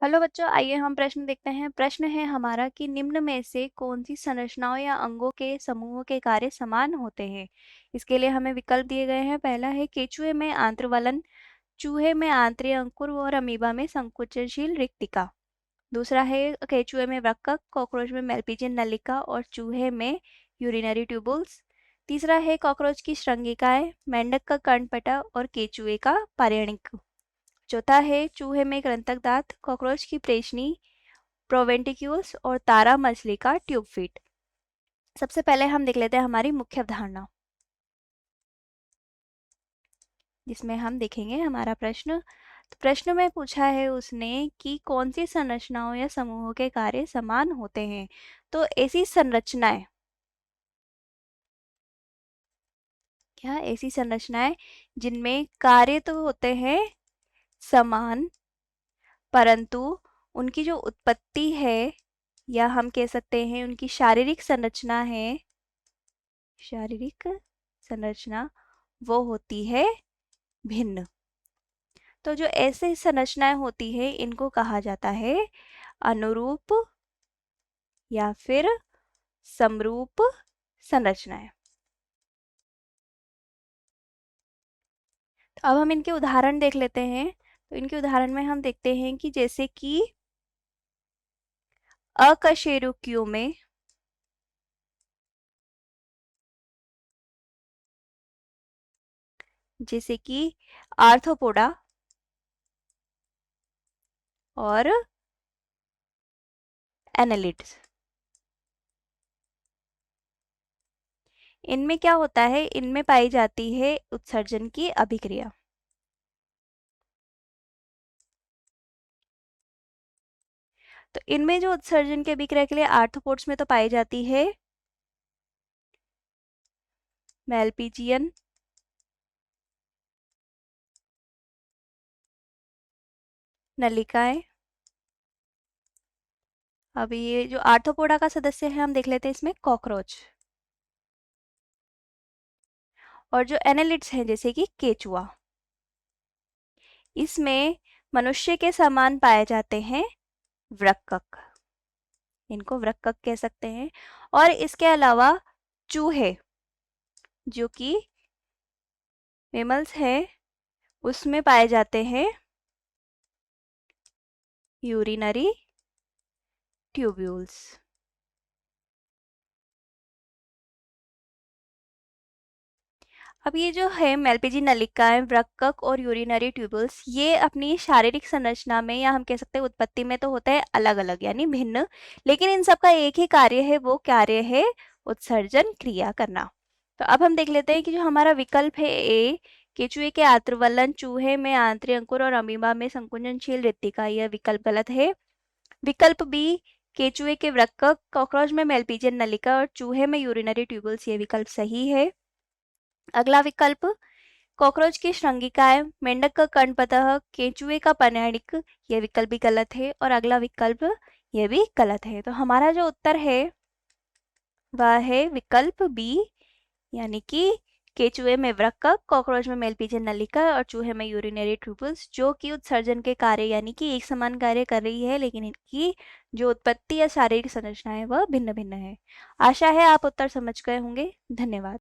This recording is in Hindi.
हेलो बच्चों, आइए हम प्रश्न देखते हैं। प्रश्न है हमारा कि निम्न में से कौन सी संरचनाओं या अंगों के समूहों के कार्य समान होते हैं। इसके लिए हमें विकल्प दिए गए हैं। पहला है केचुए में आंत्रवलन, चूहे में आंत्रिय अंकुर और अमीबा में संकुचनशील रिक्तिका। दूसरा है केचुए में वृक्कक, कॉकरोच में मेलपीजियन नलिका और चूहे में यूरिनरी ट्यूबुल्स। तीसरा है कॉकरोच की श्रृंगिकाएं, मेंढक का कर्णपटा और केचुए का पार्यणिक। चौथा है चूहे में कृंतक दांत, कॉकरोच की प्रेषणी, प्रोवेंटिक्यूल्स और तारा मछली का ट्यूब फीट। सबसे पहले हम देख लेते हैं हमारी मुख्य अवधारणा, जिसमें हम देखेंगे हमारा प्रश्न। तो प्रश्न में पूछा है उसने कि कौन सी संरचनाओं या समूहों के कार्य समान होते हैं। तो ऐसी संरचनाएं, क्या ऐसी संरचनाएं जिनमें कार्य तो होते हैं समान, परंतु उनकी जो उत्पत्ति है या हम कह सकते हैं उनकी शारीरिक संरचना है, शारीरिक संरचना वो होती है भिन्न। तो जो ऐसे संरचनाएं होती है इनको कहा जाता है अनुरूप या फिर समरूप संरचनाएं। तो अब हम इनके उदाहरण देख लेते हैं। तो इनके उदाहरण में हम देखते हैं कि जैसे कि अकशेरुकियों में जैसे कि आर्थ्रोपोडा और एनालिड्स, इनमें क्या होता है, इनमें पाई जाती है उत्सर्जन की अभिक्रिया। तो इनमें जो उत्सर्जन की अभिक्रिया के लिए आर्थ्रोपोड्स में तो पाई जाती है मेलपीजियन नलिकाएं। अब ये जो आर्थ्रोपोडा का सदस्य है हम देख लेते हैं इसमें कॉकरोच, और जो एनालिड्स हैं जैसे कि केचुआ, इसमें मनुष्य के समान पाए जाते हैं वृक्कक, इनको वृक्कक कह सकते हैं। और इसके अलावा चूहे जो कि मेमल्स हैं उसमें पाए जाते हैं यूरिनरी ट्यूब्यूल्स। अब ये जो है मेलपीजी नलिकाएं, वृक्कक और यूरिनरी ट्यूबल्स, ये अपनी शारीरिक संरचना में या हम कह सकते हैं उत्पत्ति में तो होता है अलग अलग यानी भिन्न, लेकिन इन सब का एक ही कार्य है, वो कार्य है उत्सर्जन क्रिया करना। तो अब हम देख लेते हैं कि जो हमारा विकल्प है ए, केचुए के आंत्रवलन, चूहे में आंतरिक अंकुर और अमीबा में संकुचनशील रिक्तिका, यह विकल्प गलत है। विकल्प बी, केचुए के वृक्कक, कॉकरोच में मेलपीजियन नलिका और चूहे में यूरिनरी ट्यूबल्स, ये विकल्प सही है। अगला विकल्प, कॉकरोच की श्रृंगिकाएं, मेंढक का कर्णपतह, केंचुए का पनैणिक, यह विकल्प भी गलत है। और अगला विकल्प यह भी गलत है। तो हमारा जो उत्तर है वह है विकल्प बी, यानी कि केचुए में वृक्कक, कॉकरोच में मेलपीजियन नलिका और चूहे में यूरिनरी ट्यूबल्स, जो कि उत्सर्जन के कार्य यानी कि एक समान कार्य कर रही है, लेकिन इनकी जो उत्पत्ति या शारीरिक संरचना है वह भिन्न भिन्न है। आशा है आप उत्तर समझ गए होंगे। धन्यवाद।